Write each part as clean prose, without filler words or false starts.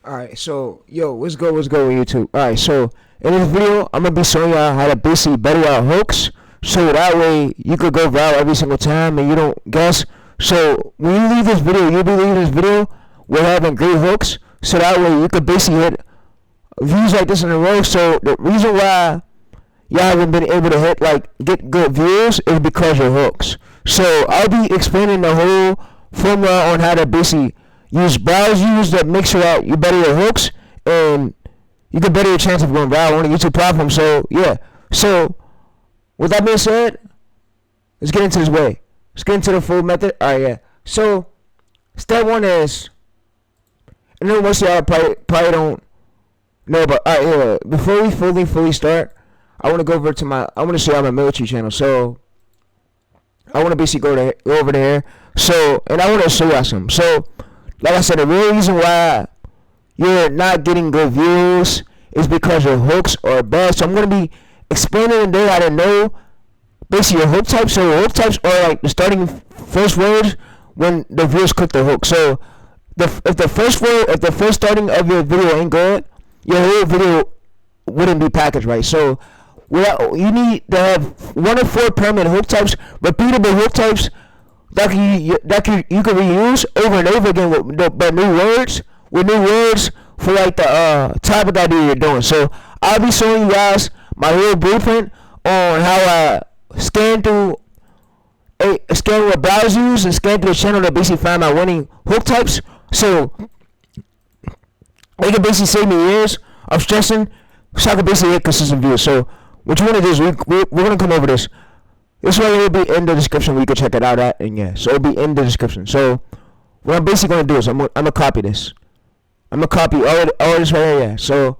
Alright, so yo, what's good with YouTube? Alright, so in this video, I'm gonna be showing y'all how to basically better out hooks, so that way you could go viral every single time and you don't guess. So when you leave this video, you'll be leaving this video with having great hooks, so that way you could basically hit views like this in a row. So the reason why y'all haven't been able to get good views is because your hooks. So I'll be explaining the whole formula on how to basically use browse views that make sure that you better your hooks and you can better your chance of going viral on the YouTube platform. So yeah. So with that being said, let's get into this way. Let's get into the full method. Alright, yeah. So step one is, I know most of y'all probably don't know, but alright, yeah. Before we fully start, I want to go over to I want to show y'all my military channel. So I want to basically go over there. So, and I want to show y'all some. So, like I said, the real reason why you're not getting good views is because your hooks are bad. So I'm going to be explaining today how to know basically your hook types. So your hook types are like the starting first words when the viewers click the hook. So if the first starting of your video ain't good, your whole video wouldn't be packaged right. So you need to have 1 of 4 permanent hook types, repeatable hook types that you can reuse over and over again with new words for like the type of idea you're doing. So I'll be showing you guys my whole blueprint on how I scan with browse views and scan through the channel to basically find my winning hook types. So it can basically save me years of stressing, so I can basically get consistent views. So what you want to do is we're gonna come over this. This one will be in the description where you can check it out at, and yeah, so it'll be in the description. So what I'm basically gonna do is I'm gonna copy this. I'm gonna copy all this right here. Yeah. So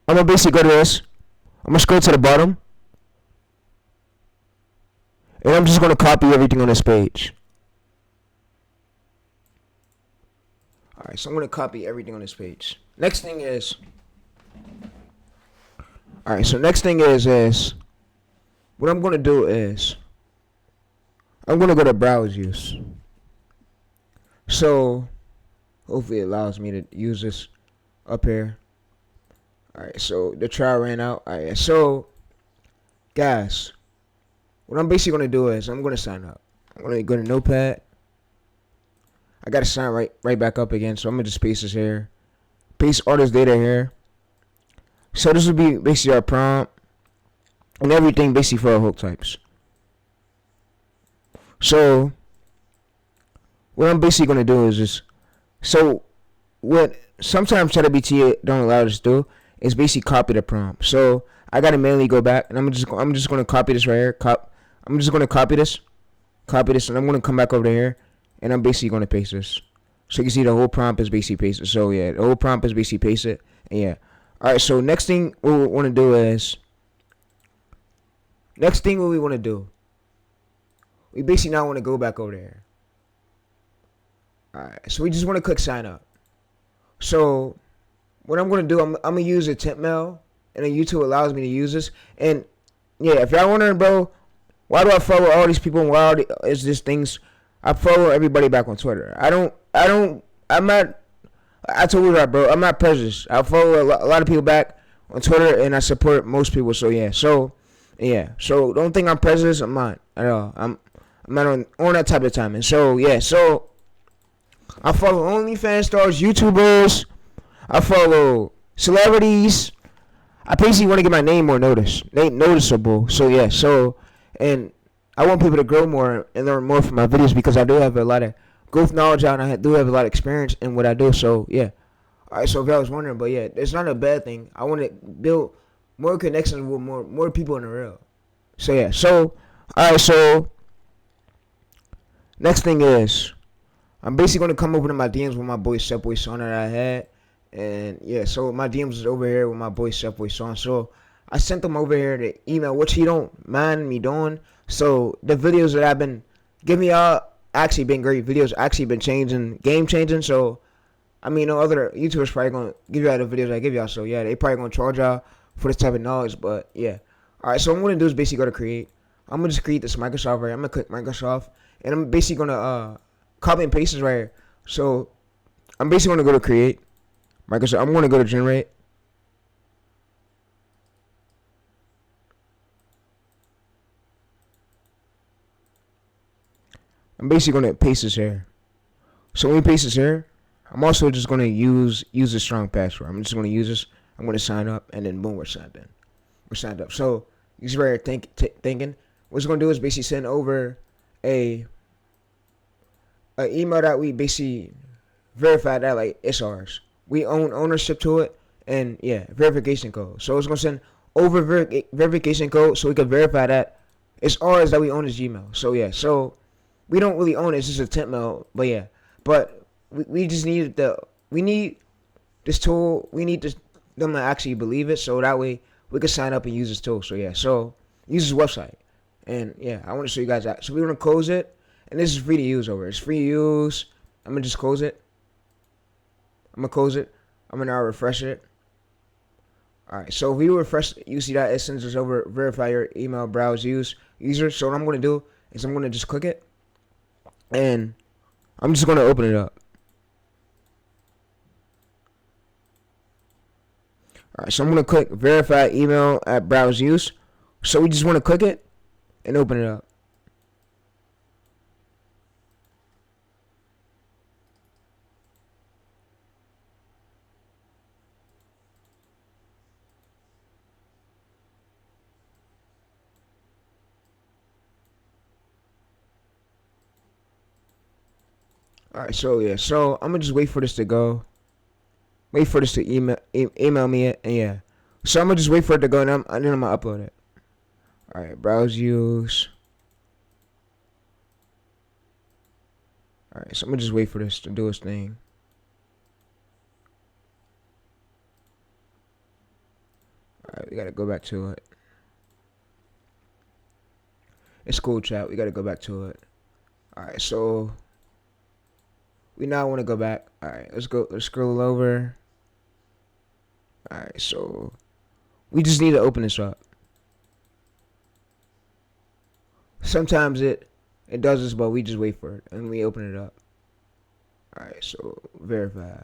I'm gonna basically go to this. I'm gonna scroll to the bottom, and I'm just gonna copy everything on this page. All right, so I'm gonna copy everything on this page. Next thing is, all right. So next thing is what I'm gonna do is I'm gonna go to browse views. So hopefully it allows me to use this up here. Alright, so the trial ran out. Alright, so guys, what I'm basically gonna do is I'm gonna sign up. I'm gonna go to Notepad. I gotta sign right back up again, so I'm gonna just paste this here. Paste all this data here. So this will be basically our prompt and everything basically for our hook types. So what I'm basically gonna do is just, so what sometimes ChatGPT don't allow us to do is basically copy the prompt. So I gotta manually go back, and I'm just gonna copy this right here. I'm just gonna copy this, and I'm gonna come back over here, and I'm basically gonna paste this. So you can see the whole prompt is basically pasted. So yeah, the whole prompt is basically pasted, and yeah. All right. So next thing what we want to do is, we basically now want to go back over there. Alright, so we just want to click sign up. So what I'm going to do, I'm going to use a temp mail, and then YouTube allows me to use this. And yeah, if y'all wondering, bro, why do I follow all these people and why is this things, I follow everybody back on Twitter. I told you that, bro, I'm not prejudiced. I follow a lot of people back on Twitter, and I support most people. So yeah, so don't think I'm prejudiced. I'm not at all. I'm not on that type of time. And so yeah, so I follow OnlyFans stars, YouTubers. I follow celebrities. I basically want to get my name more noticeable. So yeah, so, and I want people to grow more and learn more from my videos because I do have a lot of growth knowledge out, and I do have a lot of experience in what I do. So yeah. Alright, so if y'all was wondering, but yeah, it's not a bad thing. I want to build more connections with more people in the real. So yeah, so alright, so next thing is, I'm basically gonna come over to my DMs with my boy Chef Boy Son that I had, and yeah, so my DMs is over here with my boy Chef Boy Son. So I sent them over here the email, which he don't mind me doing. So the videos that I've been giving y'all actually been great videos, actually been game changing. So I mean, no other YouTubers probably gonna give y'all the videos I give y'all. So yeah, they probably gonna charge y'all for this type of knowledge. But yeah, all right. So what I'm gonna do is basically go to create. I'm gonna just create this Microsoft right here. I'm gonna click Microsoft, and I'm basically gonna copy and paste this right here. So I'm basically gonna go to create Like I said, I'm gonna go to generate. I'm basically gonna paste this here. So when we paste this here, I'm also just gonna use a strong password. I'm just gonna use this. I'm gonna sign up, and then boom, we're signed in. We're signed up. So you just right thinking. What it's gonna do is basically send over a email that we basically verify that like it's ours. We own ownership to it, and yeah, verification code. So it's gonna send over verification code so we can verify that it's ours, that we own this Gmail. So yeah, so we don't really own it. It's just a temp mail, but yeah, but we just need we need this tool. We need them to actually believe it, so that way we can sign up and use this tool. So yeah, so use this website, and yeah, I want to show you guys that. So we're gonna close it, and this is free to use over. It's free to use. I'm gonna just close it. I'm gonna close it. I'm gonna now refresh it. Alright, so if we refresh, you see that it sends us over verify your email browse user. So what I'm gonna do is I'm gonna just click it, and I'm just gonna open it up. Alright, so I'm gonna click verify email at browse use. So we just wanna click it and open it up. Alright, so yeah, so I'm gonna just wait for this to go. Wait for this to email me it, and yeah. So I'm gonna just wait for it to go, and then I'm gonna upload it. Alright, browse use. Alright, so I'm gonna just wait for this to do its thing. Alright, we gotta go back to it. It's cool, chat. We gotta go back to it. Alright, so we now want to go back. Alright, let's go. Let's scroll over. Alright, so we just need to open this up. Sometimes it does this, but we just wait for it and we open it up. Alright, so verify.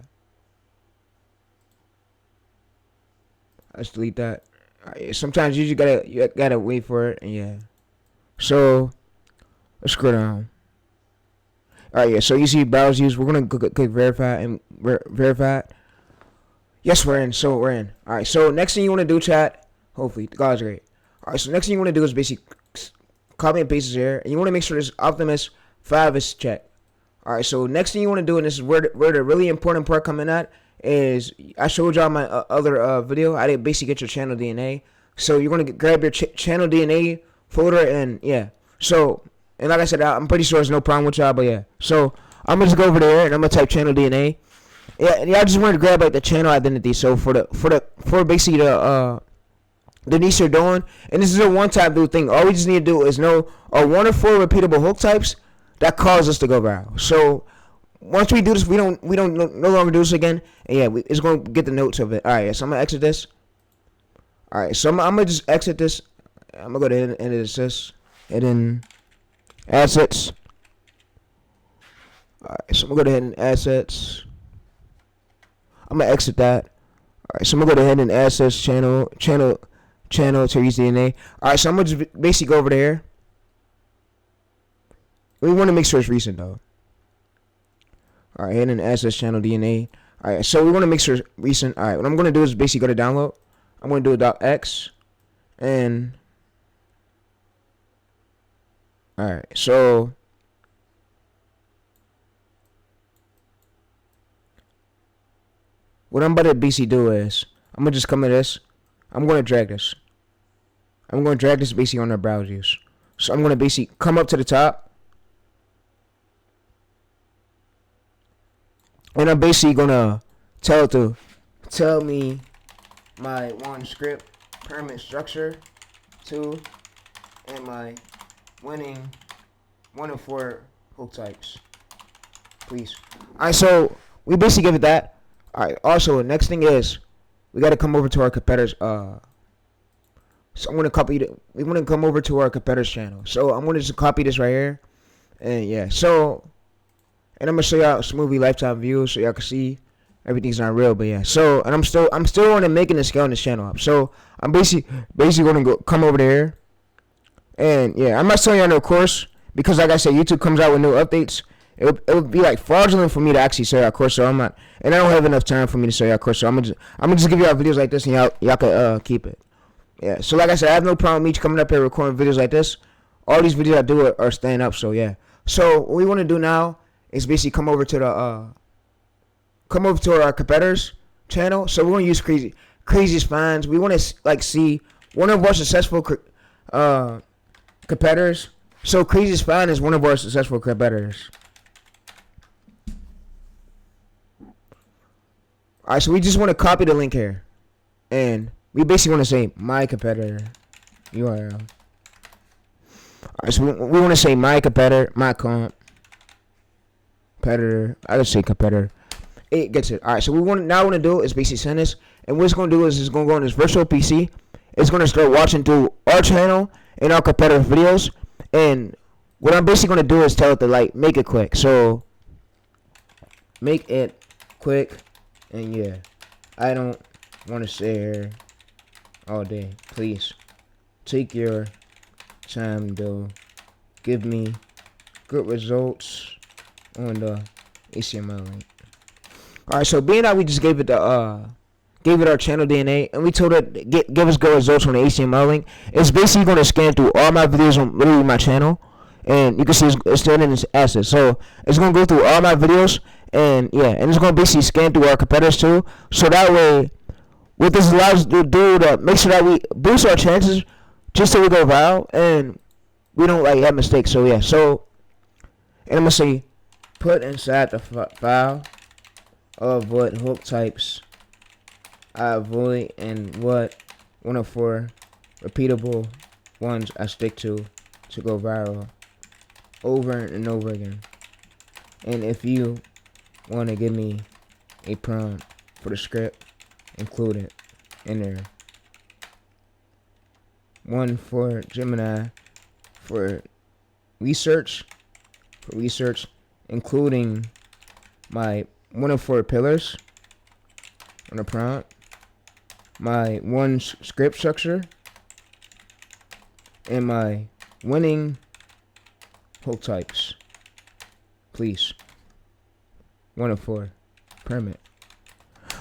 Let's delete that. Alright, sometimes you gotta wait for it, and yeah. So let's scroll down. Alright, yeah, so you see browse use. We're gonna click verify and verify it. Yes, we're in. So we're in. Alright, so next thing you wanna do, chat. Hopefully, God's great. Alright, so next thing you wanna do is basically copy and paste this here, and you wanna make sure this Optimus 5 is checked. Alright, so next thing you wanna do, and this is where the really important part coming at, is I showed y'all my other video. I did basically get your channel DNA. So you're gonna grab your channel DNA folder, and yeah. So, and like I said, I'm pretty sure there's no problem with y'all, but yeah. So I'm gonna just go over there and I'm gonna type channel DNA. Yeah, and I just wanted to grab like the channel identity. So for basically the niche you're doing, and this is a one-time do thing. All we just need to do is know 1 or 4 repeatable hook types that cause us to go viral. So once we do this, we don't no longer do this again. And yeah, it's gonna get the notes of it. All right, yeah, so I'm gonna exit this. All right, so I'm gonna just exit this. I'm gonna go to edit assist, and then assets. Alright, so I'm gonna go ahead and assets. I'm gonna exit that. Alright, so I'm gonna go ahead and assets channel to use DNA. Alright, so I'm gonna just basically go over there. We want to make sure it's recent though. Alright, and then assets channel DNA. Alright, so we want to make sure it's recent. Alright, what I'm gonna do is basically go to download. I'm gonna do a .x, and alright, so what I'm about to basically do is I'm gonna just come to this. I'm gonna drag this. I'm gonna drag this basically on our browsers. So I'm gonna basically come up to the top, and I'm basically gonna tell me my 1 script permanent structure, 2, and my winning 1 and 4 hook types, please. Alright, so we basically give it that. Alright, also next thing is we gotta come over to our competitors. So I'm gonna copy it. We wanna come over to our competitors channel. So I'm gonna just copy this right here, and yeah. So, and I'm gonna show y'all Smoothie lifetime views so y'all can see. everything's not real. But yeah, so and I'm still on to making the scale on this channel up. So I'm basically gonna come over there, and yeah, I'm not telling you on the course because like I said, YouTube comes out with new updates. It would be like fraudulent for me to actually sell y'all course, so I'm not, and I don't have enough time for me to sell y'all course, so I'm gonna just give y'all videos like this, and y'all can keep it. Yeah, so like I said, I have no problem with me coming up here recording videos like this. All these videos I do are staying up, so yeah. So what we want to do now is basically come over to our competitors channel. So we're gonna use craziest finds. We want to like see one of our successful competitors. So craziest find is one of our successful competitors. Alright, so we just want to copy the link here. And we basically want to say my competitor URL. Alright, so we want to say my competitor, my competitor. I would say competitor. It gets it. Alright, so we want to do is basically send this. And what it's going to do is it's going to go on this virtual PC. It's going to start watching through our channel and our competitor videos. And what I'm basically going to do is tell it to like make it quick. So make it quick. And yeah, I don't want to stay here all day. Please take your time to give me good results on the HTML link. Alright, so being that we just gave it our channel DNA and we told it give us good results on the HTML link, it's basically going to scan through all my videos on literally my channel, and you can see it's still in its assets. So it's going to go through all my videos. And yeah, and it's gonna basically scan through our competitors too. So that way, what this allows us to do to make sure that we boost our chances, just so we go viral and we don't like have mistakes. So yeah, so and I'm gonna say put inside the file of what hook types I avoid and what one of 4 repeatable ones I stick to go viral over and over again. And if you want to give me a prompt for the script, include it in there. One for Gemini for research, including my one of 4 pillars on the prompt, my one script structure, and my winning hook types. Please. 1 of 4. Permit.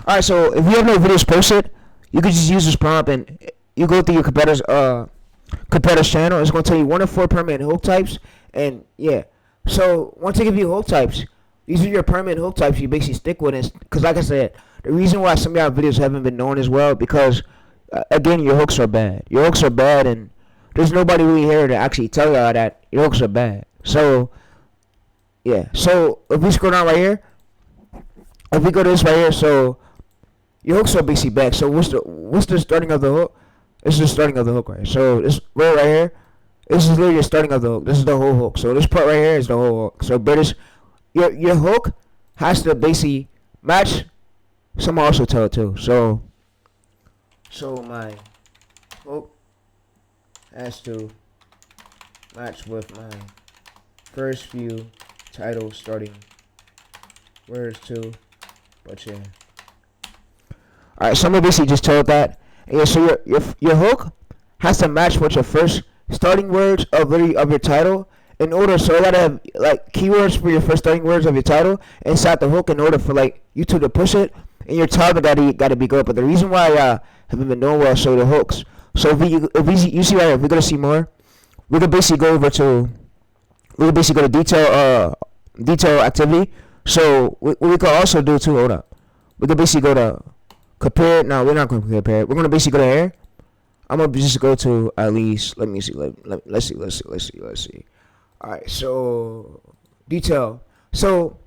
Alright, so if you have no videos posted, you can just use this prompt and you go through your competitor's channel. It's going to tell you 1 of 4 permit hook types. And yeah. So once they give you hook types, these are your permit hook types you basically stick with it. Because like I said, the reason why some of y'all videos haven't been known as well, because again, your hooks are bad. Your hooks are bad, and there's nobody really here to actually tell y'all that your hooks are bad. So yeah. So if we scroll down right here, if we go to this right here, so your hooks are basically back. So what's the starting of the hook? This is the starting of the hook right here. So this right here, this is literally the starting of the hook. This is the whole hook. So this part right here is the whole hook. So British, your hook has to basically match. Someone also tell it too. So my hook has to match with my first few title starting words too. But yeah. Alright, so I'm gonna basically just tell it that. And yeah, so your hook has to match with your first starting words of your title in order, so I gotta have like keywords for your first starting words of your title inside the hook in order for like YouTube to push it, and your title gotta be good. But the reason why I haven't been doing well, so the hooks. So if you see right here, if we're gonna see more, we can basically go to detail activity. So what we can also do too, hold up. We can basically go to compare. No, we're not going to compare it. We're going to basically go to here. I'm going to just go to at least, let me see. Let's see. All right, so detail. So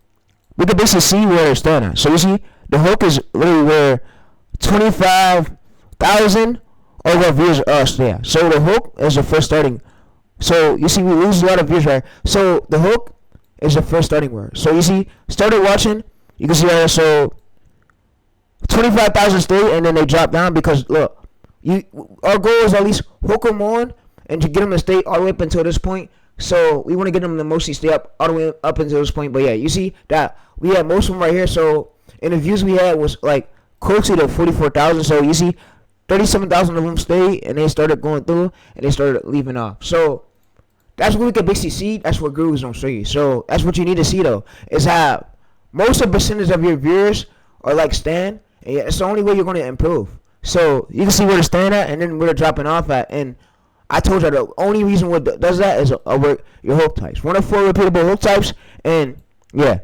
we can basically see where it's done at. So you see the hook is literally where 25,000 of our views are there. So the hook is the first starting. So you see we lose a lot of views right. So the hook is the first starting word. So you see, started watching, you can see right here, so 25,000 stay, and then they drop down because look, our goal is at least hook them on and to get them to stay all the way up until this point. So we want to get them to mostly stay up all the way up until this point. But yeah, you see that we have most of them right here. So and the views we had was like close to 44,000. So you see, 37,000 of them stayed, and they started going through, and they started leaving off. So that's what we can basically see. That's what Google's gonna show you. So that's what you need to see though, is how most of the percentage of your viewers are like staying, and it's the only way you're gonna improve. So you can see where they're staying at, and then where they're dropping off at. And I told you the only reason what does that is your hook types. 1 of 4 repeatable hook types, and yeah.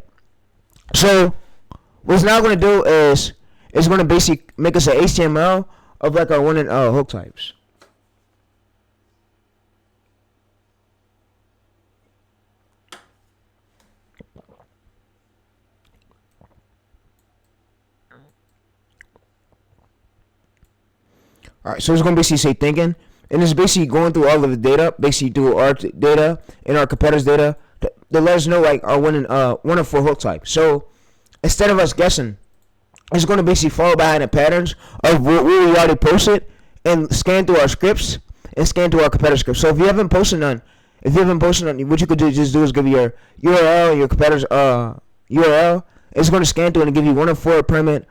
So what it's now gonna do is it's gonna basically make us an HTML of like our winning hook types. Alright, so it's going to basically say thinking, and it's basically going through all of the data, basically through our data and our competitors' data to let us know like our winning 1 of 4 hook type. So instead of us guessing, it's going to basically follow behind the patterns of what we already posted and scan through our scripts and scan through our competitor scripts. So if you haven't posted none, what you could just do is give your URL and your competitor's URL. It's going to scan through it and give you 1 of 4 permanent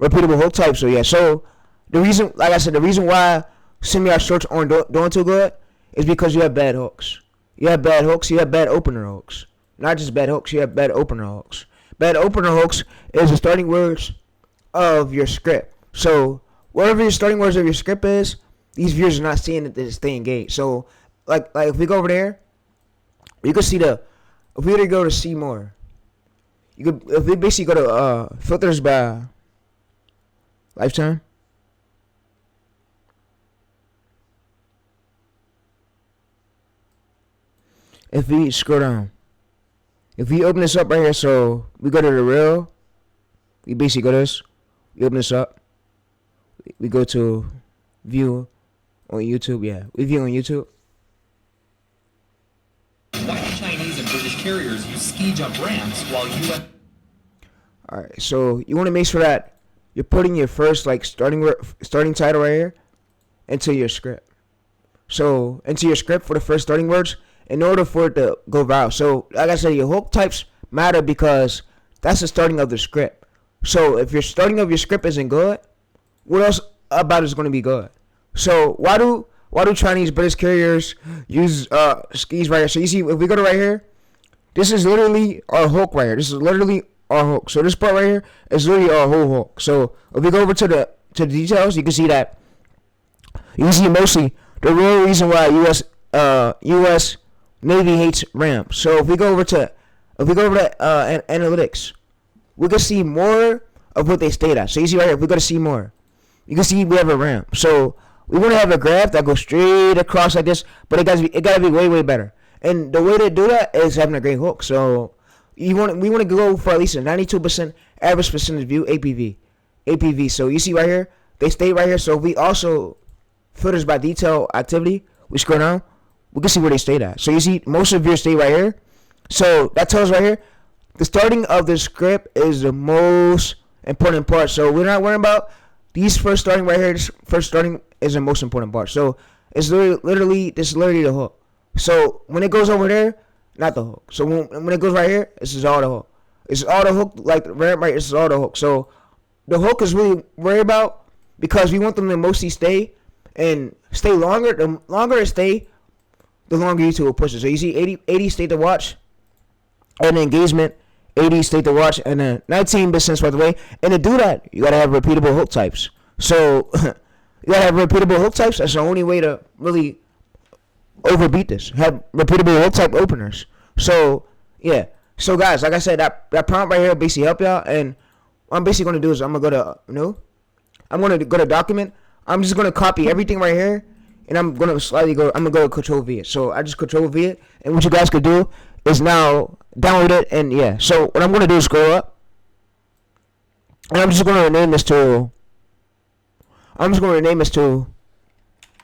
repeatable hook types. So yeah, so the reason, like I said, the reason why semi-art shorts aren't doing too good is because you have bad hooks. You have bad hooks. You have bad opener hooks. Not just bad hooks. You have bad opener hooks. Bad opener hooks is the starting words of your script. So whatever your starting words of your script is, these viewers are not seeing that they stay engaged. So like if we go over there, you can see if we were to go to see more, if we basically go to filters by lifetime. If we scroll down, if we open this up right here, so we go to the reel, we basically go to this, we open this up, we go to view on YouTube, yeah, we view on YouTube. Why do Chinese and British carriers use ski jump ramps while U.S. Alright, so you want to make sure that you're putting your first like starting title right here into your script. So into your script for the first starting words, in order for it to go viral. So like I said, your hook types matter because that's the starting of the script. So if your starting of your script isn't good, what else about it is going to be good? So why do Chinese British carriers use skis right here? So you see, if we go to right here, this is literally our hook right here. This is literally our hook. So this part right here is literally our whole hook. So if we go over to the details, you can see that you can see mostly the real reason why U.S. Navy hates ramps. So if we go over to analytics, we can see more of what they state at. So you see right here, if we go to see more, you can see we have a ramp. So we want to have a graph that goes straight across like this, but it gotta be way better. And the way to do that is having a great hook. So we want to go for at least a 92% average percentage view APV. So you see right here, they stay right here. So we also filters by detail activity. We scroll down, we can see where they stayed at. So you see most of your stay right here. So that tells right here, the starting of the script is the most important part. So we're not worrying about these first starting right here. This first starting is the most important part. So it's literally the hook. So when it goes over there, not the hook. So when it goes right here, this is all the hook. It's all the hook, like right. This is all the hook. So the hook is really worried about because we want them to mostly stay and stay longer. The longer it stay, the longer YouTube will push it. So you see 80 stay to watch, and engagement 80 stay to watch, and then 19% by the way. And to do that, you gotta have repeatable hook types. So you gotta have repeatable hook types. That's the only way to really overbeat this. Have repeatable hook type openers. So yeah. So guys, like I said, that prompt right here will basically help y'all. And what I'm basically gonna do is I'm gonna go to I'm gonna go to document. I'm just gonna copy everything right here. And I'm gonna go Control V it. So I just Control V it, and what you guys could do is now download it, and yeah. So what I'm gonna do is scroll up, and I'm just gonna rename this to.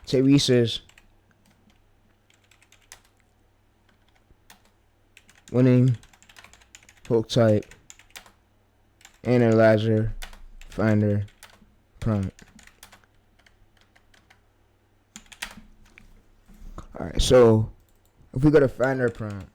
Teresa's winning hook type analyzer finder prompt. Alright, so if we go to finder prompt,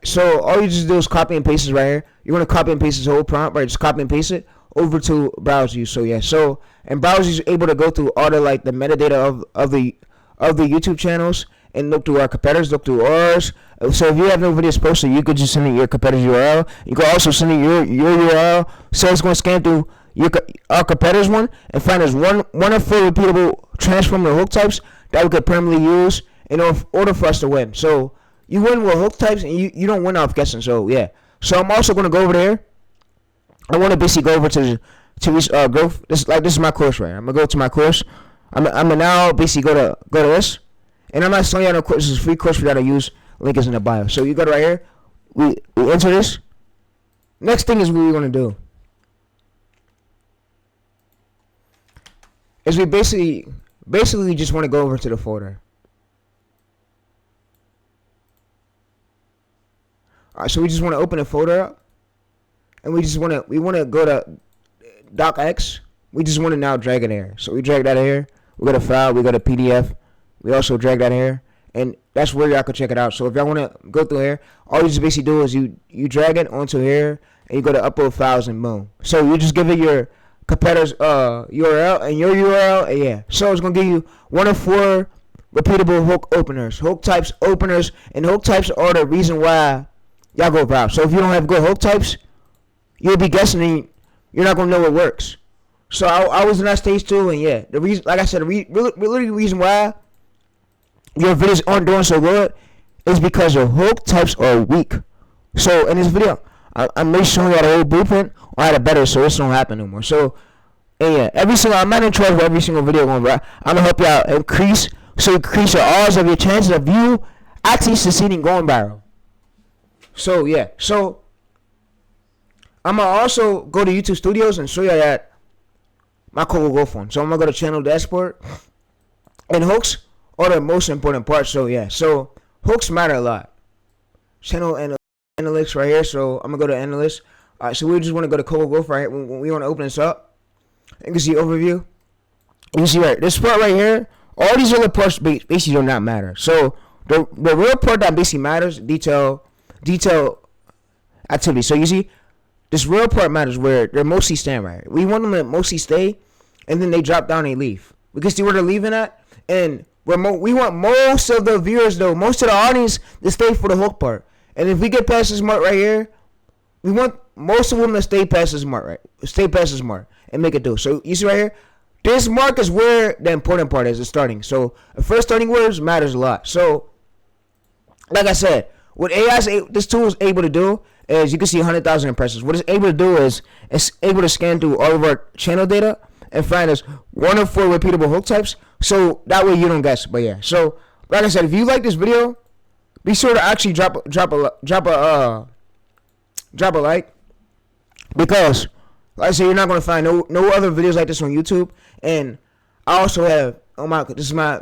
So all you just do is copy and paste it right here. You want to copy and paste this whole prompt, right? Just copy and paste it over to browse view. So yeah, so and browse is able to go through all the like the metadata of the YouTube channels and look through our competitors, look through ours. So if you have no videos posted, you could just send in your competitor's URL. You could also send in your URL. So it's going to scan through our competitor's one and find us one of four repeatable transformer hook types that we could permanently use in order for us to win. So you win with hook types and you don't win off guessing. So yeah. So I'm also going to go over there. I want to basically go over to growth. This is my course right here. I'm gonna go to my course. I'm gonna now basically go to this, and I'm not showing you no course. This is a free course for you to use. Link is in the bio. So you go to right here. We enter this. Next thing is what we're gonna do is we basically just want to go over to the folder. All right. So we just want to open the folder up. And we want to go to docx. We just want to now drag it here. So we drag that here. We go to file. We go to PDF. We also drag that here, and that's where y'all can check it out. So if y'all want to go through here, all you just basically do is you drag it onto here, and you go to upload files, and boom. So you just give it your competitor's URL and your URL, and yeah. So it's gonna give you one of four repeatable hook openers, hook types openers, and hook types are the reason why y'all go viral. So if you don't have good hook types, you'll be guessing and you're not gonna know what works. So I was in that stage too, and yeah, the reason, like I said, really the reason why your videos aren't doing so good is because your hook types are weak. So in this video, I'm really showing you the whole blueprint on how to better, so this don't happen no more. So and yeah, I'm not in charge of every single video going viral. I'm gonna help you out increase your odds of your chances of you actually succeeding going viral. So yeah, so I'm going to also go to YouTube Studios and show you that my code will go for them. So I'm going to go to channel dashboard. And hooks are the most important part. So yeah, so hooks matter a lot. Channel analytics right here. So I'm going to go to analysts. All right, so we just want to go to code will go for right here. When we want to open this up, you can see overview. You can see right, this part right here, all these other parts basically do not matter. So the real part that basically matters, detail activity. So you see, this real part matters where they're mostly staying right. We want them to mostly stay, and then they drop down and leave. We can see where they're leaving at, and we want most of the viewers, though, most of the audience to stay for the hook part. And if we get past this mark right here, we want most of them to stay past this mark, right? Stay past this mark and make it do. So you see right here, this mark is where the important part is, the starting. So the first starting words matters a lot. So like I said, what this tool is able to do is you can see 100,000 impressions. What it's able to do is it's able to scan through all of our channel data and find us one of four repeatable hook types. So that way you don't guess. But yeah, so like I said, if you like this video, be sure to actually drop a like, because like I said, you're not gonna find no other videos like this on YouTube. And I also have this is my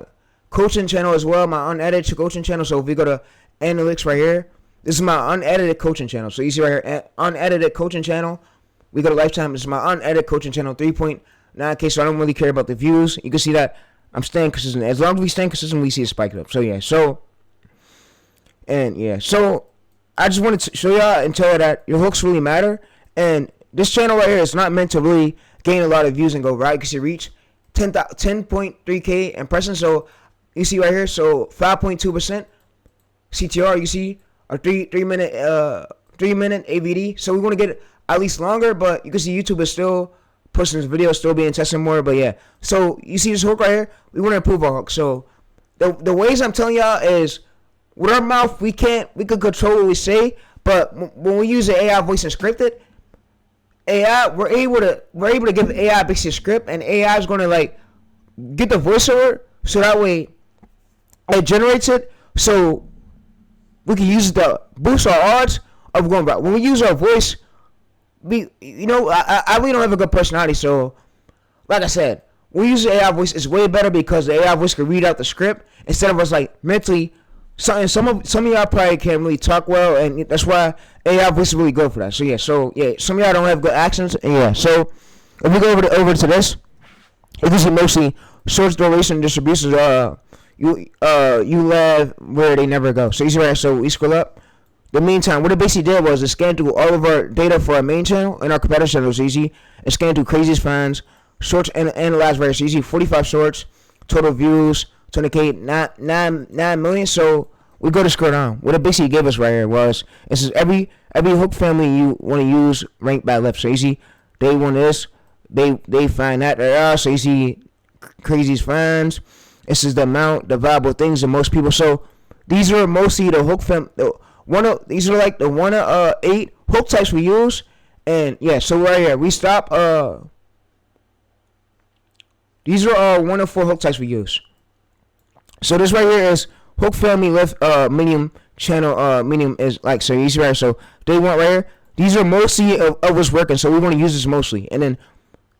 coaching channel as well, my unedited coaching channel. So if we go to analytics right here, this is my unedited coaching channel. So you see right here, unedited coaching channel. We go to lifetime. This is my unedited coaching channel, 3.9K. So I don't really care about the views. You can see that I'm staying consistent. As long as we stay consistent, we see it spike up. So yeah, so I just wanted to show y'all and tell you that your hooks really matter. And this channel right here is not meant to really gain a lot of views and go right, because you reach 10.3K impressions. So you see right here, so 5.2% CTR. You see our three minute AVD. So we want to get at least longer, but you can see YouTube is still pushing this video, still being tested more. But yeah, so you see this hook right here, we want to improve our hook. So the ways I'm telling y'all is, with our mouth we could control what we say, but when we use the AI voice and script it, AI we're able to give AI basically a script, and AI is going to like get the voiceover, so that way it generates it, so we can use it to boost our odds of going back. When we use our voice, I really don't have a good personality, so like I said, when we use the AI voice, it's way better because the AI voice can read out the script instead of us like mentally. Some of y'all probably can't really talk well, and that's why AI voice is really good for that. So yeah, some of y'all don't have good accents, and yeah. So if we go over to this, you can see mostly source, duration, distributions. You love where they never go. So you see right. So we scroll up the meantime, what it basically did was it scanned through all of our data for our main channel and our competitor channel. It was easy. It scanned through craziest finds, shorts, and analyzed very easy. 45 shorts, total views, 20K, 9 million. So we go to scroll down. What it basically gave us right here was it says every hook family you want to use ranked by left. So easy. They want this. They find that. So easy. Craziest finds. This is the amount, the valuable things that most people. So these are mostly the hook fam. These are like the 1 of 8 hook types we use. And yeah, so right here we stop. These are 1 of 4 hook types we use. So this right here is hook family left medium channel medium is like so easy right. So they want right here. These are mostly of what's working. So we want to use this mostly. And then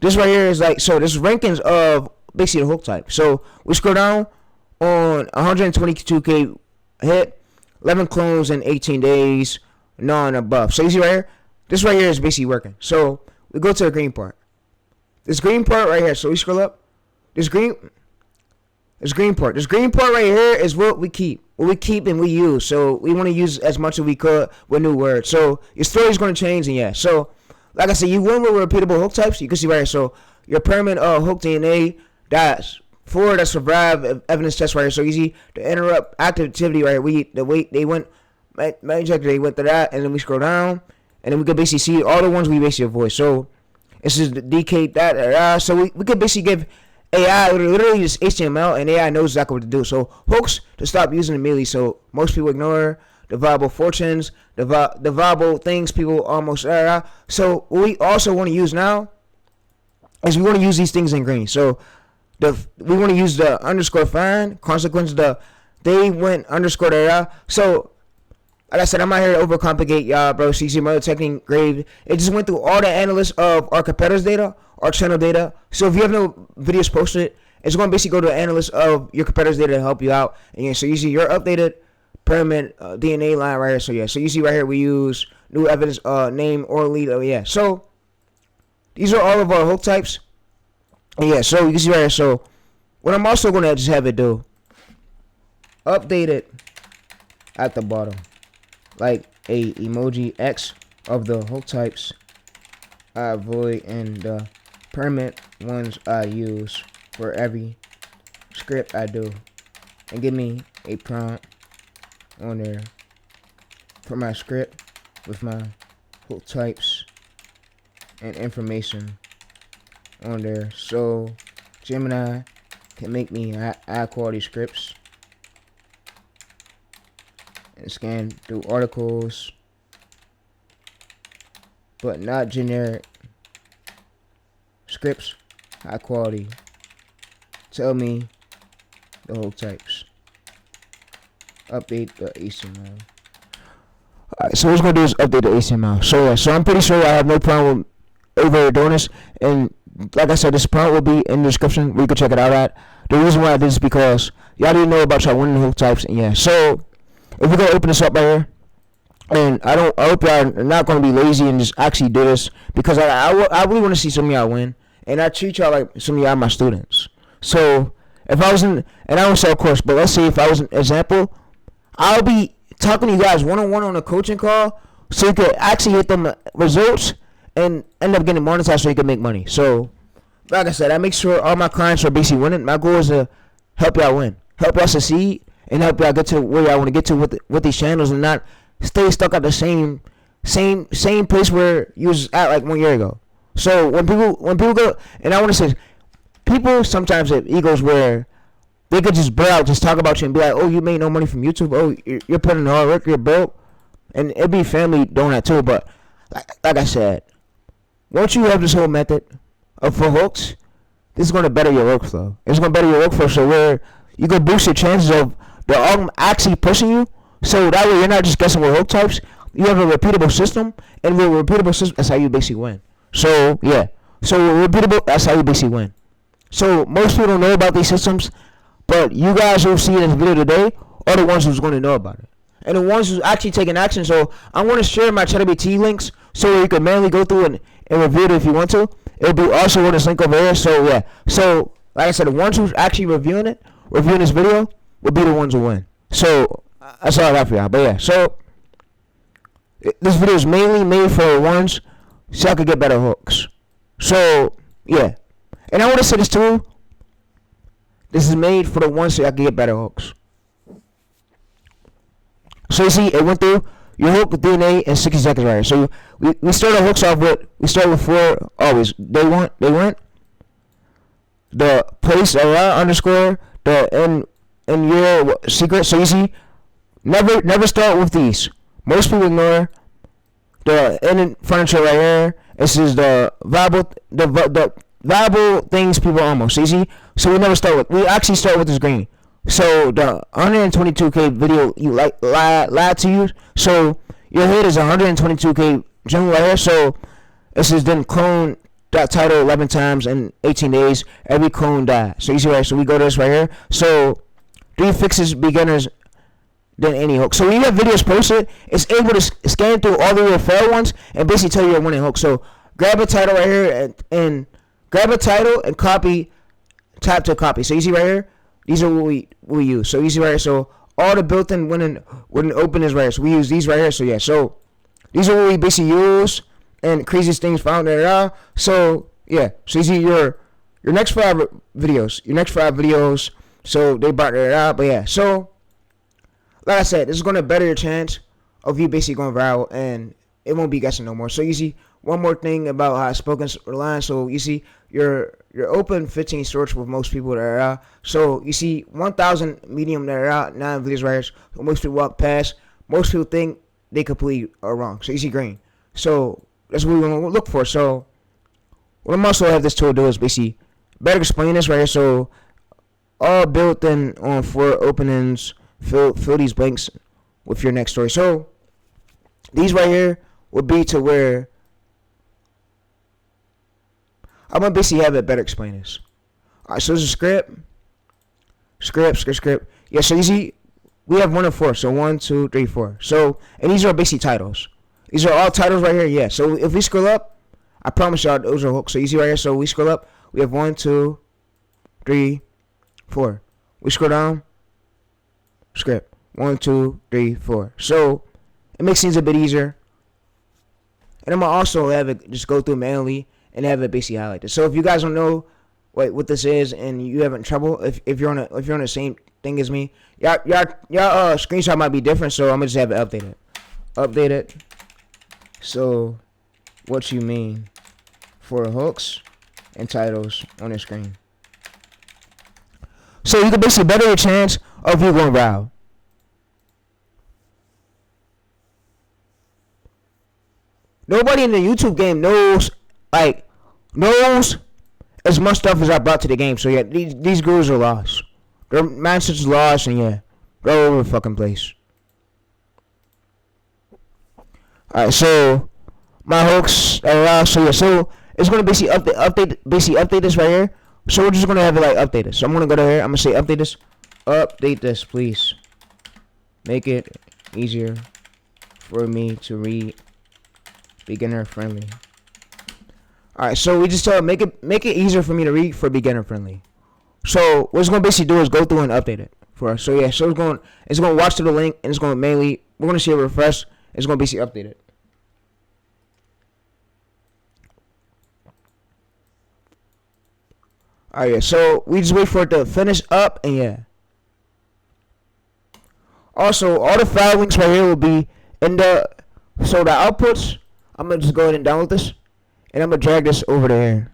this right here is like so this is rankings of basically the hook type. So we scroll down on 122K hit, 11 clones in 18 days, none above. So you see right here, this right here is basically working. So we go to the green part. This green part right here. So we scroll up. This green part. This green part right here is what we keep. What we keep and we use. So we want to use as much as we could with new words. So your story is going to change and yeah. So like I said, you win with repeatable hook types. You can see right here. So your pyramid hook DNA. That's 4 that survive evidence test right here. So easy to interrupt activity right here. They went they went to that, and then we scroll down, and then we could basically see all the ones we basically avoid. So this is the DK that so we could basically give AI literally just HTML, and AI knows exactly what to do. So hooks to stop using immediately. So most people ignore the viable fortunes, the viable things people almost So what we also want to use now is we want to use these things in green. So we want to use the underscore find consequence. They went underscore there. So like I said, I'm not here to overcomplicate y'all, bro. CC mother technique grave. It just went through all the analysts of our competitors' data, our channel data. So if you have no videos posted, it's going to basically go to the analyst of your competitors' data to help you out. And yeah, so you see your updated pyramid DNA line right here. So yeah, so you see right here we use new evidence name or lead. Oh yeah. So these are all of our hook types. And yeah, so you can see right here. So what I'm also going to just have it do, update it at the bottom, like a emoji X of the hook types I avoid and the permanent ones I use for every script I do, and give me a prompt on there for my script with my hook types and information on there, so Gemini can make me high quality scripts and scan through articles, but not generic scripts, high quality. Tell me the whole types. Update the HTML. Alright, so what we're gonna do is update the HTML. So yeah, so I'm pretty sure I have no problem over doing this, and like I said, this prompt will be in the description where you can check it out at. The reason why I did this is because y'all didn't know about y'all winning hook types, and yeah. So if we're gonna open this up right here, and I hope y'all are not gonna be lazy and just actually do this, because I really want to see some of y'all win, and I treat y'all like some of y'all my students. So if I was in, and I don't say of course, but let's say if I was an example, I'll be talking to you guys one-on-one on a coaching call, so you could actually hit them results and end up getting monetized so you can make money. So, like I said, I make sure all my clients are basically winning. My goal is to help y'all win, help y'all succeed, and help y'all get to where y'all want to get to with these channels, and not stay stuck at the same place where you was at like 1 year ago. So when people go, and I want to say, people sometimes have egos where they could just bail out, just talk about you and be like, oh, you made no money from YouTube. Oh, you're putting in hard work, you're broke. And it'd be family doing that too. But like I said, once you have this whole method for hooks, this is going to better your workflow. It's going to better your workflow, so where you can boost your chances of the actually pushing you. So that way you're not just guessing with hook types. You have a repeatable system, and with a repeatable system, that's how you basically win. So yeah, so repeatable, that's how you basically win. So most people don't know about these systems, but you guys who see this video today are the ones who's going to know about it, and the ones who's actually taking action. So I'm going to share my ChatGPT links so you can manually go through and review it if you want to. It'll be also on this link over here. So yeah, so like I said, the ones who's actually reviewing this video will be the ones who win. So that's all I got for y'all. But yeah, so This video is mainly made for the ones so I could get better hooks. So yeah, and I want to say this too. This is made for the ones so I can get better hooks. So you see, it went through your hook with DNA in 60 seconds right here. So we start our hooks off with, we start with 4 always. They went the place around underscore the in your secret. So you see, never start with these. Most people ignore the in furniture right here. This is the viable things people almost. So you see, so we never start with. We actually start with this green. So the 122k video you lied to you. So your hit is 122k jump right here. So this is then clone that title 11 times in 18 days. Every clone died. So you see right. So we go to this right here. So 3 fixes beginners than any hook. So when you have videos posted, it's able to scan through all of your failed ones and basically tell you your winning hook. So grab a title right here and grab a title and copy, tap to copy. So you see right here. These are what we use. So easy right here. So all the built-in winning openers right here. So we use these right here. So yeah. So these are what we basically use and craziest things found there. So yeah. So you see your next 5 videos. Your next 5 videos. So they brought it out. But yeah. So like I said, this is gonna better your chance of you basically going viral, and it won't be guessing no more. So you see, one more thing about how I spoken line. So you see, you're open 15 search with most people that are out. So you see 1,000 medium that are out, 9 videos right here. So most people walk past. Most people think they completely are wrong. So you see green. So that's what we're gonna look for. So what I'm also have this tool do is basically better explain this right here. So all built in on 4 openings. Fill these blanks with your next story. So these right here would be to where I'm gonna basically have it better explain this. Alright, so this is script. Yeah, so you see we have 1 and 4. So 1, 2, 3, 4. So and these are basically titles. These are all titles right here. Yeah. So if we scroll up, I promise y'all those are hooks. So you see right here. So we scroll up, we have 1, 2, 3, 4. We scroll down. Script 1, 2, 3, 4. So it makes things a bit easier. And I'm gonna also have it just go through manually and have it basically highlighted. So if you guys don't know what this is and you having trouble, if you're on the same thing as me, y'all screenshot might be different. So I'm gonna just have it updated. So what you mean for hooks and titles on the screen. So you can basically better your chance of you going viral. Nobody in the YouTube game knows as much stuff as I brought to the game. So yeah, these girls are lost. Their mindsets are lost, and yeah, they're all over the fucking place. Alright, so my hooks are lost. So yeah, so it's gonna basically update this right here. So we're just gonna have it like update this. So I'm gonna go to here. I'm gonna say update this. Update this, please. Make it easier for me to read. Beginner friendly. Alright, so we just make it easier for me to read for beginner friendly. So what it's gonna basically do is go through and update it for us. So yeah, so it's gonna watch to the link and it's gonna we're gonna see it refresh. It's gonna basically update it. Alright, yeah, so we just wait for it to finish up and yeah. Also, all the file links right here will be in the outputs. I'm gonna just go ahead and download this, and I'm gonna drag this over to here.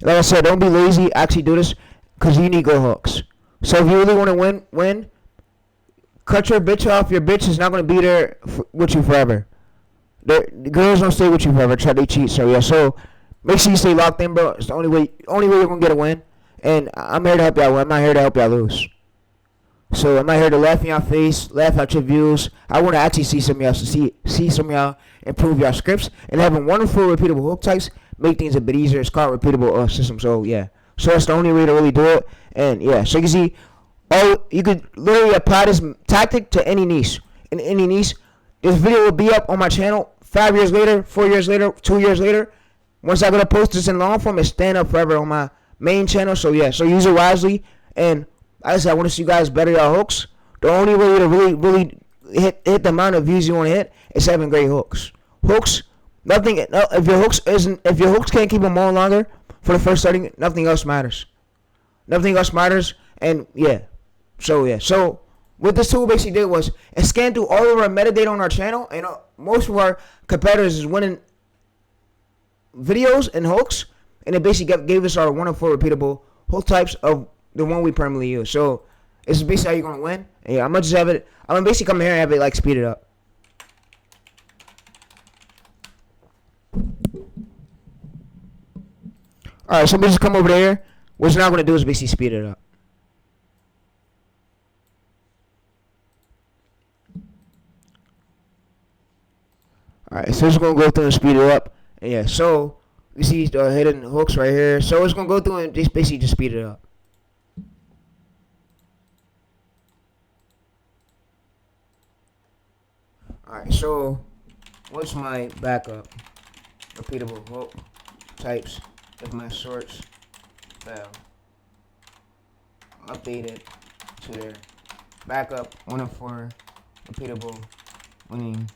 Like I said, don't be lazy. Actually do this because you need good hooks. So if you really want to win, cut your bitch off. Your bitch is not gonna be there with you forever. The girls don't stay with you forever. They cheat. So yeah. So make sure you stay locked in, bro. It's the only way you're gonna get a win. And I'm here to help y'all win. I'm not here to help y'all lose. So I'm not here to laugh in y'all face, laugh at your views. I want to actually see some of y'all, see some of y'all improve y'all scripts and having wonderful repeatable hook types make things a bit easier. It's called repeatable system. So yeah, so that's the only way to really do it. And yeah, so you can see, you could literally apply this tactic to any niche. In any niche, this video will be up on my channel 5 years later, 4 years later, 2 years later. Once I'm gonna post this in long form, it's stand up forever on my main channel. So yeah, so use it wisely And as I said, I want to see you guys better your hooks. The only way to really hit the amount of views you want to hit is having great hooks. Hooks, nothing. If your hooks can't keep them on longer for the first 30, nothing else matters. Nothing else matters. And yeah, so what this tool basically did was it scanned through all of our metadata on our channel, and most of our competitors is winning videos and hooks, and it basically gave us our 1 of 4 repeatable hook types of the one we permanently use. So this is basically how you're gonna win. And yeah, I'm gonna just have it. I'm gonna basically come here and have it like speed it up. All right, so we just come over there. What it's not gonna do is basically speed it up. Alright, so it's gonna go through and speed it up. And yeah, so you see the hidden hooks right here. So it's gonna go through and just basically just speed it up. Alright, so what's my backup repeatable hook types if my shorts fail? Update it to their backup 1 of 4 repeatable winning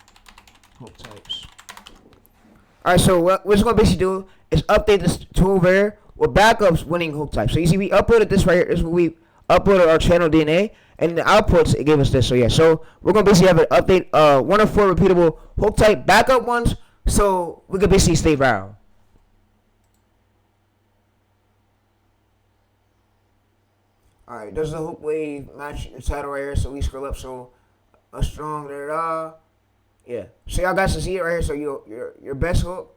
hook types. Alright, so what we're just gonna basically do is update this tool over here with backups winning hook types. So you see we uploaded this right here. This is what we uploaded our channel DNA, and the outputs it gave us this. So yeah, so we're gonna basically have an update 1 of 4 repeatable hook type backup ones, so we can basically stay viral. Alright, does the hook wave match the title right here? So we scroll up, so a strong yeah. So y'all guys can see it right here. So your best hook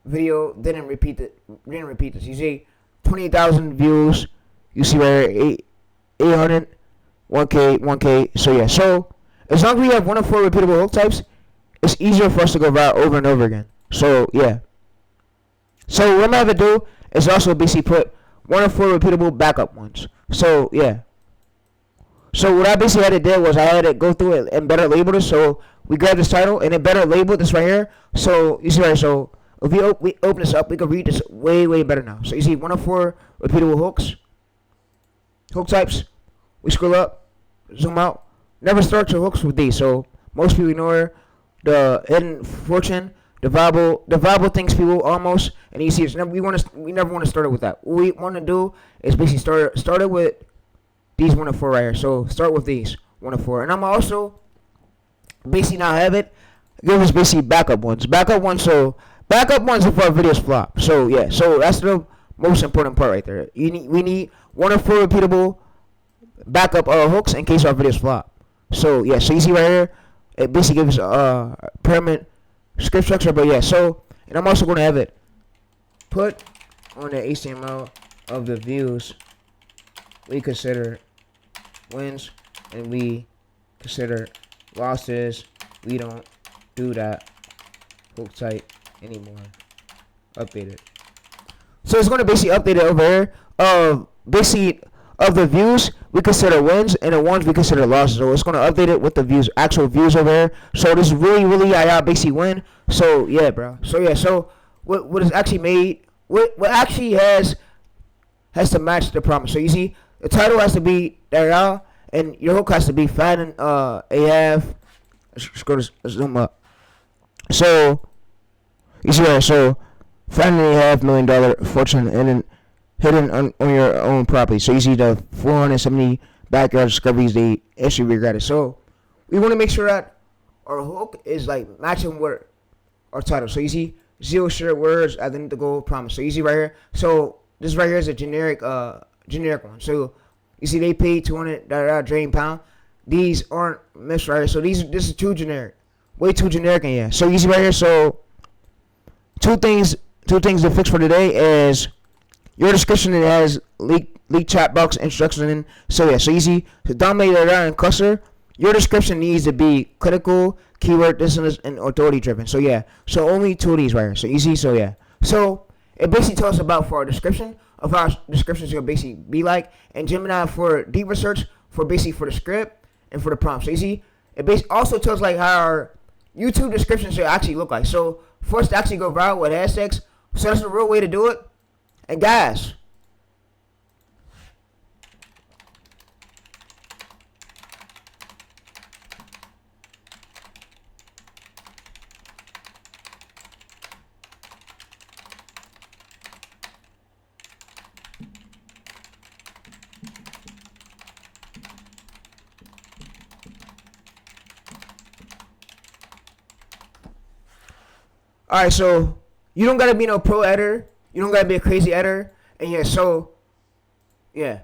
video didn't repeat this. You see 28,000 views. You see right here 800, 1K, 1K. So yeah. So as long as we have 1 of 4 repeatable hook types, it's easier for us to go viral over and over again. So yeah. So what I'm gonna have to do is also basically put 1 of 4 repeatable backup ones. So yeah. So what I basically had to do was I had to go through it and better label this. So we grabbed this title and it better label this right here. So you see right here. So if we open this up, we can read this way better now. So you see 1 of 4 repeatable hook types. We scroll up, zoom out. Never start your hooks with these. So most people ignore the hidden fortune, the viable things people almost, and you see it's we never want to start it with that. What we want to do is basically start it with these 1 of 4 right here. So start with these 1 of 4, and I'm also basically now have it give us basically backup ones. So backup ones if our videos flop. So yeah, so that's the most important part right there. We need 1 of 4 repeatable backup hooks in case our videos flop. So yeah, so you see right here, it basically gives permanent script structure. But yeah, so and I'm also gonna have it put on the HTML of the views we consider wins and we consider losses. We don't do that hook type anymore. Update it. So it's gonna basically update it over here. Basically of the views we consider wins and the ones we consider losses. So it's gonna update it with the views, actual views over here. So this is really how y'all basically win. So yeah, bro. So yeah, so what is actually made what actually has to match the promise. So you see the title has to be there, y'all, and your hook has to be finding AF. Let's go to zoom up. So you see right, so finding $1.5 million fortune and then hidden on your own property. So you see the 470 backyard discoveries they actually regretted. So we want to make sure that our hook is like matching with our title. So you see 0 shared words at the end of the goal promise. So you see right here. So this right here is a generic one. So you see they paid 200 drain pound. These aren't missed right here. So this is too generic, way too generic. And yeah, so you see right here. So two things to fix for today is your description. It has leak chat box instructions in. So yeah, so you see to dominate that and cluster. Your description needs to be critical, keyword, distance, and authority driven. So yeah, so only 2 of these right here. So you see, so yeah, so it basically tells us about for our description of how our description is gonna basically be like, and Gemini for deep research for basically for the script and for the prompt. So you see, it basically also tells like how our YouTube description should actually look like. So for us to actually go viral with hashtags, so that's the real way to do it. And guys, All right, so you don't gotta be no pro editor. You don't gotta be a crazy editor. And yeah, so yeah.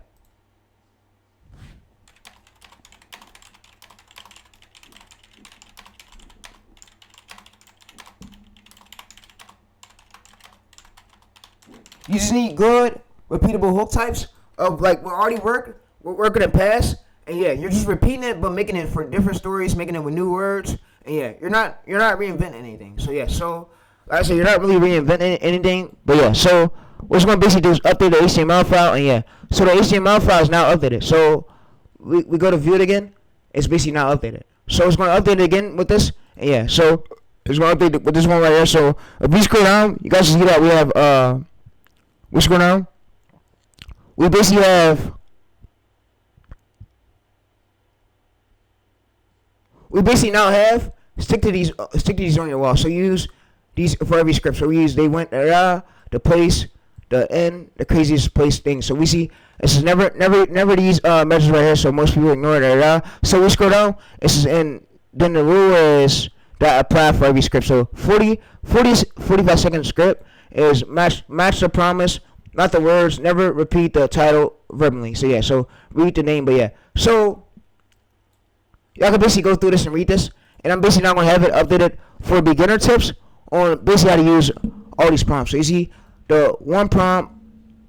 You just need good, repeatable hook types of like what already worked, what worked in the past, and yeah, you're just repeating it but making it for different stories, making it with new words, and yeah, you're not reinventing anything. So yeah, so like I said, you're not really reinventing anything, but yeah, so what we're gonna basically do is update the HTML file, and yeah, so the HTML file is now updated. So we go to view it again, it's basically now updated. So it's gonna update it again with this, and yeah, so it's gonna update it with this one right here. So if we scroll down, you guys can see that we have what's going on? We basically have now have stick to these on your wall. So you use these for every script. So we use they went the place, the end, the craziest place thing. So we see this is never these measures right here. So most people ignore it. So we scroll down. This is and then the rule is that apply for every script. So 45-second script is match the promise, not the words. Never repeat the title verbally. So yeah, so read the name, but yeah. So y'all can basically go through this and read this, and I'm basically not gonna have it updated for beginner tips on basically how to use all these prompts. So you see the one prompt,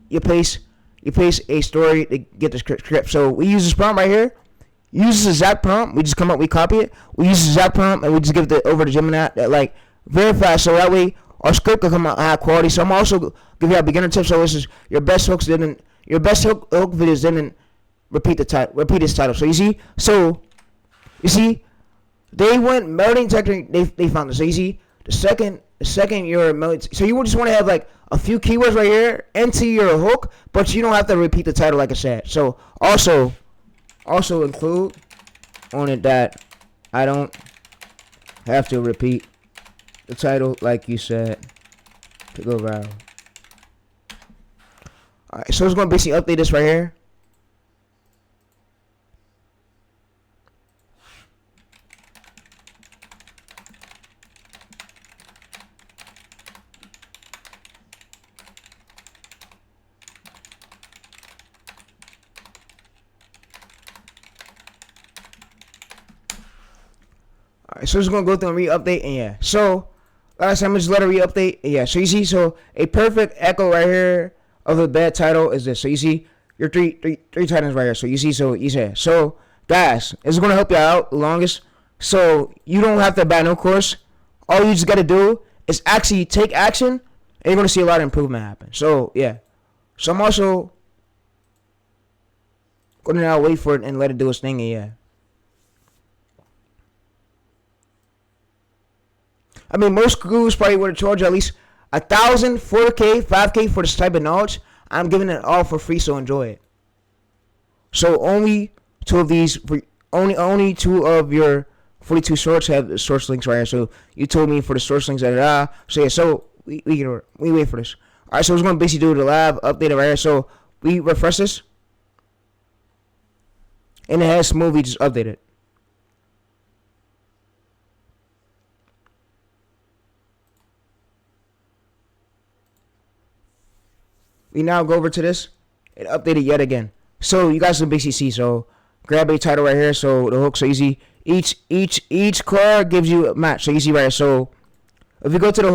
you place a story to get the script. So we use this prompt right here. Use this exact prompt. We just come up, we copy it. We use this exact prompt and we just give it over to Gemini that like very fast. So that way our script can come out high quality. So I'm also give you a beginner tip. So this is your best hooks didn't your best hook videos didn't repeat the title. Repeat this title. So you see, they went melting technique. They found it. So you see, the second you're melting. So you just want to have like a few keywords right here into your hook, but you don't have to repeat the title like I said. So also include on it that I don't have to repeat the title like you said to go viral. Alright, so it's going to basically update this right here. Alright, so it's going to go through and re-update, and yeah. So, last time I just let it re-update, and yeah. So you see, so a perfect echo right here of the bad title is this. So you see your three titles right here. So you see, so guys, it's going to help you out the longest. So you don't have to buy no course. All you just got to do is actually take action, and you're going to see a lot of improvement happen. So yeah. So I'm also going to now wait for it and let it do its thing, and yeah. I mean, most gurus probably would have charged you at least 1,000, 4K, 5K for this type of knowledge. I'm giving it all for free, so enjoy it. So only two of these, only two of your 42 shorts have the source links right here. So you told me for the source links, So yeah, so we wait for this. All right, so it's going to basically do the live update right here. So we refresh this, and it has Smoothie just updated. We now go over to this. It updated yet again. So you guys can basically see. So grab a title right here. So the hook's so easy. Each card gives you a match. So you see right here. So if you go to the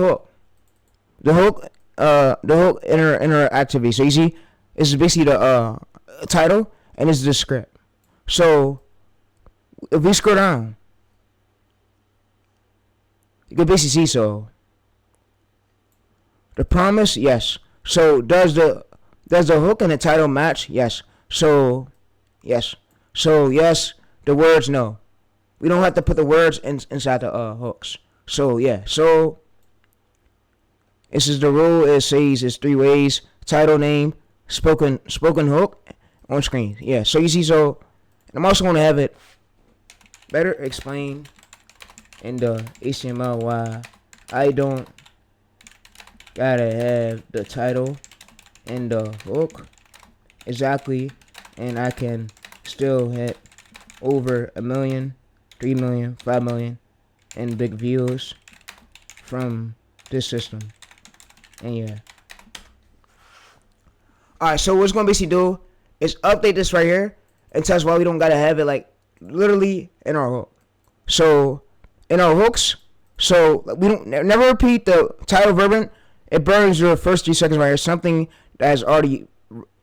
hook interactivity. So you see, this is basically the title and this is the script. So if we scroll down, you can basically see. So the promise, yes. So does the hook and the title match? Yes. So yes. So yes. The words, no. We don't have to put the words inside the hooks. So yeah. So this is the rule. It says it's 3 ways: title, name, spoken hook on screen. Yeah. So you see. So I'm also going to have it better explain in the HTML why I don't gotta have the title and the hook exactly, and I can still hit over 1 million, 3 million, 5 million, and big views from this system. And yeah. Alright, so what it's gonna basically do is update this right here and tell us why we don't gotta have it like literally in our hook. So in our hooks, so we don't never repeat the title verb. It burns your first 3 seconds right here. Something that has already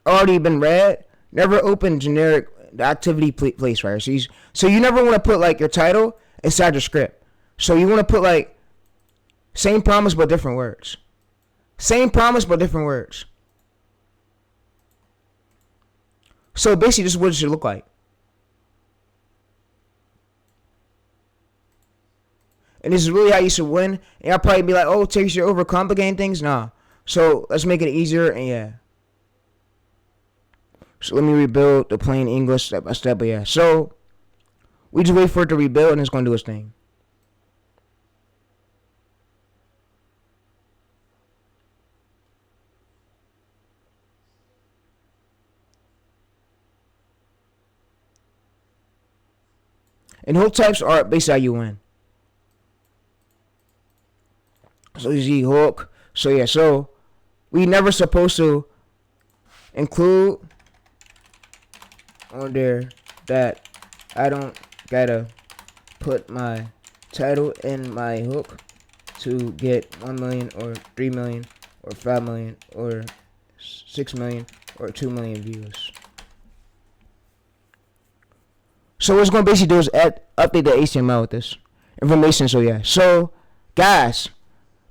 been read. Never open generic the activity place right here. So you never want to put like your title inside your script. So you want to put like same promise but different words. Same promise but different words. So basically, this is what it should look like. And this is really how you should win. And y'all probably be like, oh, Terry, you're overcomplicating things. Nah. So let's make it easier. And yeah. So let me rebuild the plain English step by step. But yeah. So we just wait for it to rebuild and it's going to do its thing. And hook types are basically how you win. So you see hook. So yeah, so we never supposed to include on there that I don't gotta put my title in my hook to get 1 million or 3 million or 5 million or 6 million or 2 million views. So what it's going to basically do is update the HTML with this information. So yeah. So guys,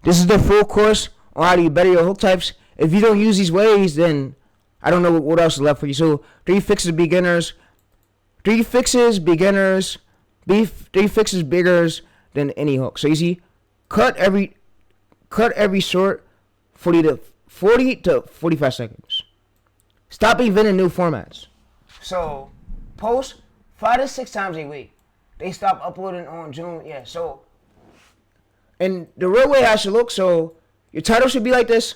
this is the full course on how to better your hook types. If you don't use these ways, then I don't know what else is left for you. So 3 fixes beginners, 3 fixes beginners, 3 fixes biggers than any hook. So you see, cut every short 40 to 45 seconds. Stop inventing new formats. So post 5 to 6 times a week. They stopped uploading on June. Yeah, so. And the real way I should look, so your title should be like this,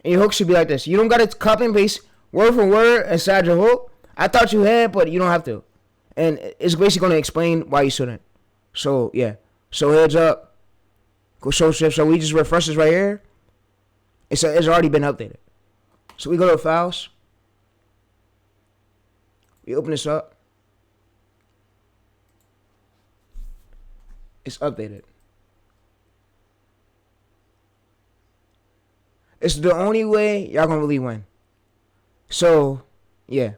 and your hook should be like this. You don't got to copy and paste word for word inside your hook. I thought you had, but you don't have to. And it's basically going to explain why you shouldn't. So, yeah. So, heads up. Go show shift. So, we just refresh this right here. It's already been updated. So, we go to files. We open this up. It's updated. It's the only way y'all gonna really win. So, yeah.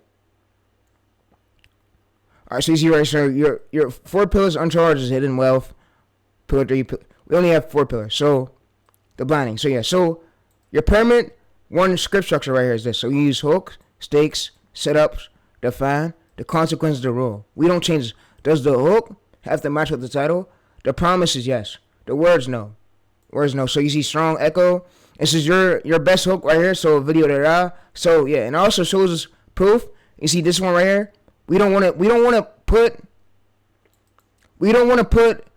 Alright, so you see right here, your 4 pillars uncharged is hidden wealth. Pillar 3, we only have 4 pillars. So, the blinding. So, yeah. So, your permanent one script structure right here is this. So, you use hook, stakes, setups, define, the consequences of the rule. We don't change this. Does the hook have to match with the title? The promise is yes. The words no. Words no. So, you see strong echo. This is your best hook right here. So, video da. So, yeah. And also shows us proof. You see this one right here? We don't want to put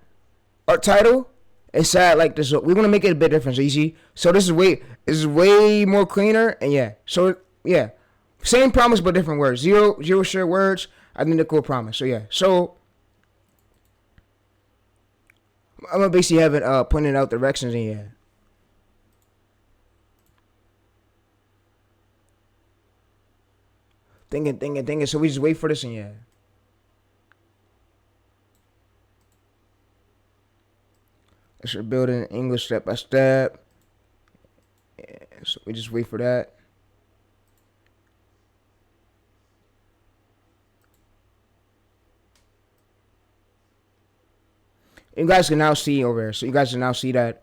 our title inside like this. We want to make it a bit different. So you see, so this is way more cleaner. And yeah, so yeah, same promise but different words. Zero shared words. I think the cool promise. So yeah, so I'm gonna basically have it pointed out directions and yeah. Thinking. So we just wait for this and yeah. Let's rebuild in English step by step. Yeah, so we just wait for that. You guys can now see over here. So you guys can now see that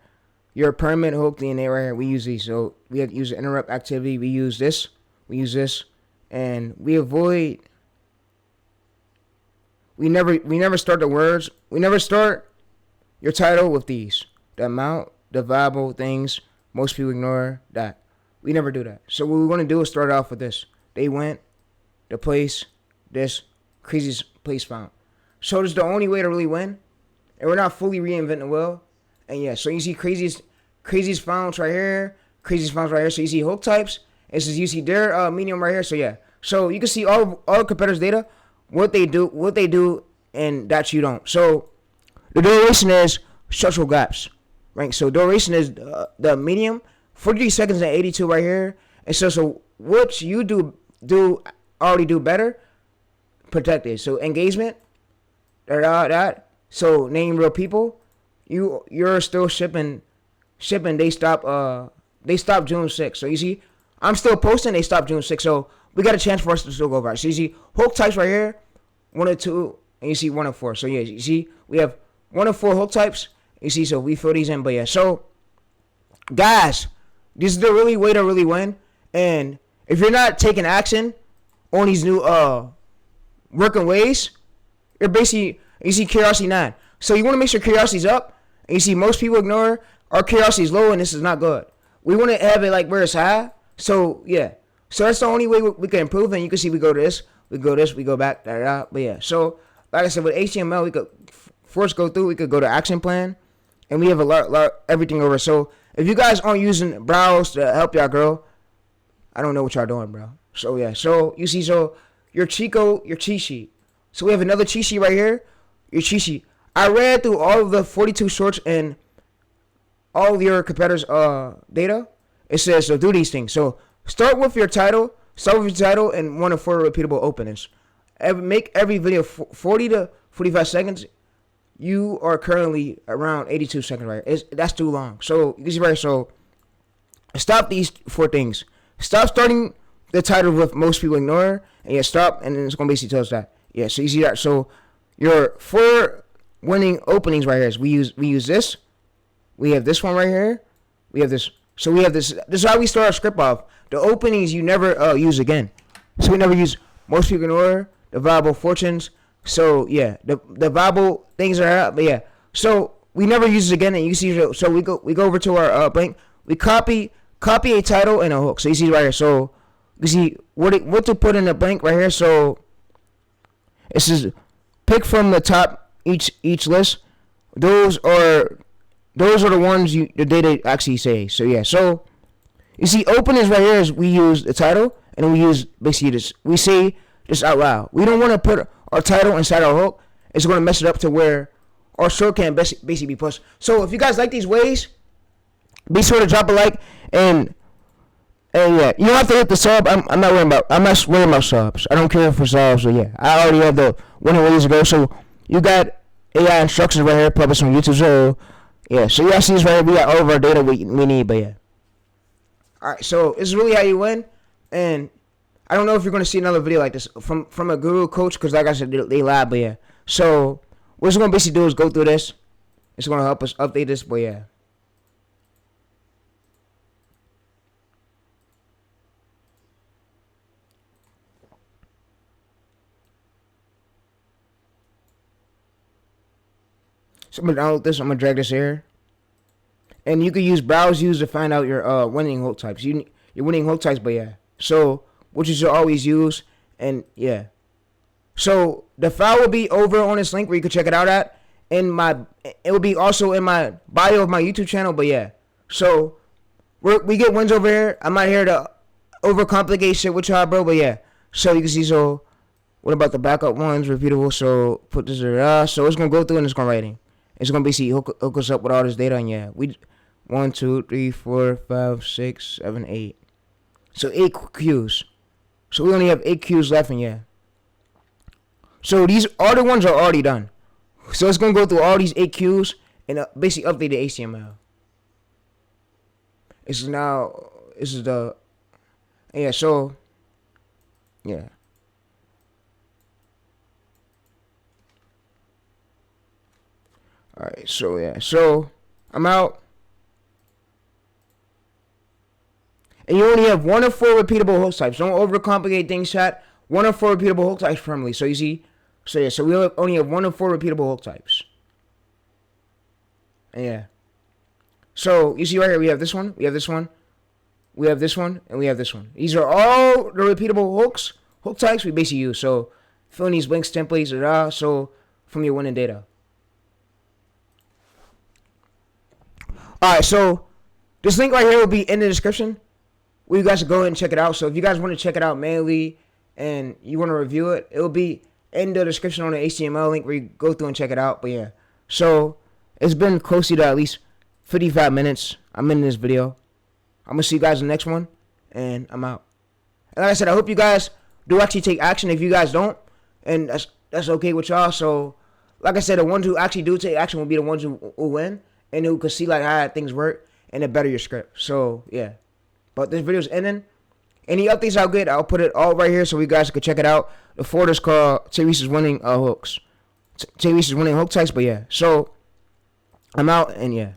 your permanent hook DNA right here. We use these. So we have to use the interrupt activity. We use this. And we avoid. We never start the words. We never start your title with these. The amount, the viable things most people ignore. That we never do that. So what we're gonna do is start off with this. They went, the place, this craziest place found. So this is the only way to really win, and we're not fully reinventing the wheel. And yeah, so you see craziest founds right here, So you see hook types. This is you see their medium right here. So yeah, so you can see all competitors' data, what they do, and that you don't. So the duration is structural gaps. right? So duration is the medium, 43 seconds and 82 right here. And so what you do already do better, protected. So engagement, that. So name real people, you're still shipping. They stopped June 6th. So you see, I'm still posting. They stopped June 6th. So we got a chance for us to still go viral. So you see, hook types right here, 1 or 2, and you see 1 or 4. So yeah, you see, we have 1 or 4 hook types. You see, so we fill these in. But yeah, so guys, this is the really way to really win. And if you're not taking action on these new working ways, you're basically, you see curiosity 9. So you want to make sure curiosity's up. And you see most people ignore our curiosity is low, and this is not good. We want to have it like where it's high. So yeah, so that's the only way we can improve. And you can see we go to this, we go back, But yeah, so like I said, with HTML, we could first go through. We could go to action plan, and we have a lot everything over. So if you guys aren't using browse to help y'all grow, I don't know what y'all doing, bro. So yeah, so you see, so your cheat sheet. So we have another cheat sheet right here. Your cheat sheet. I read through all of the 42 shorts and all of your competitors' data. It says, so do these things. So start with your title. And 1 or 4 repeatable openings. Make every video 40 to 45 seconds. You are currently around 82 seconds, right? That's too long. So you can see right. So stop these 4 things. Stop starting the title with most people ignore. And yeah, stop. And then it's going to basically tell us that. Yeah, so you see that. So your 4 winning openings right here is we use this. We have this one right here. We have this. So we have this. This is how we start our script off. The openings you never use again. So we never use most people in order. The viable fortunes. So yeah, the viable things are out. But yeah, so we never use it again. And you see, so we go over to our blank. We copy a title and a hook. So you see right here. So you see what to put in the blank right here. So it says pick from the top each list. Those are the ones the data actually say. So yeah, so you see openings right here is we use the title and we use basically this. We say this out loud. We don't want to put our title inside our hook. It's going to mess it up to where our short can basically be pushed. So if you guys like these ways, be sure to drop a like and yeah, you don't have to hit the sub. I'm not worrying about subs. I don't care for subs. So yeah, I already have the winning ways to go. So you got AI instructions right here published on YouTube. So yeah, so y'all see this right here. We got all of our data we need, but yeah. Alright, so this is really how you win. And I don't know if you're going to see another video like this from a guru coach, because like I said, they lied, but yeah. So what it's going to basically do is go through this. It's going to help us update this, but yeah. So I'm going to download this. I'm going to drag this here. And you can use browse use to find out your winning hook types. Your winning hook types, but yeah. So what you should always use, and yeah. So the file will be over on this link where you can check it out at. It will be also in my bio of my YouTube channel, but yeah. So we get wins over here. I'm not here to overcomplicate shit with y'all, bro, but yeah. So you can see, so what about the backup ones, repeatable? So put this so it's gonna go through and it's gonna writing. It's gonna basically hook us up with all this data, and yeah, 1, 2, 3, 4, 5, 6, 7, 8. So 8 queues. So we only have 8 queues left, and yeah. So these other ones are already done. So it's gonna go through all these 8 queues and basically update the HTML. This is the yeah. So yeah. All right. So yeah. So I'm out. And you only have 1 or 4 repeatable hook types. Don't overcomplicate things, chat. 1 or 4 repeatable hook types firmly. So you see, so yeah, so we only have 1 or 4 repeatable hook types. And yeah. So you see right here, we have this one, we have this one, we have this one, and we have this one. These are all the repeatable hook types we basically use. So fill in these links, templates, so from your winning data. Alright, so this link right here will be in the description. Where you guys can go ahead and check it out. So if you guys want to check it out manually and you want to review it, it will be in the description on the HTML link where you go through and check it out. But yeah, so it's been close to at least 55 minutes. I'm in this video. I'm going to see you guys in the next one. And I'm out. And like I said, I hope you guys do actually take action. If you guys don't, and that's okay with y'all. So, like I said, the ones who actually do take action will be the ones who win. And who can see like how things work. And it better your script. So, yeah. But this video's ending. Any updates I'll get, I'll put it all right here so you guys can check it out. The Ford is called Tyrese's Winning Hooks. Tyrese's Winning Hook Types, but yeah. So, I'm out, and yeah.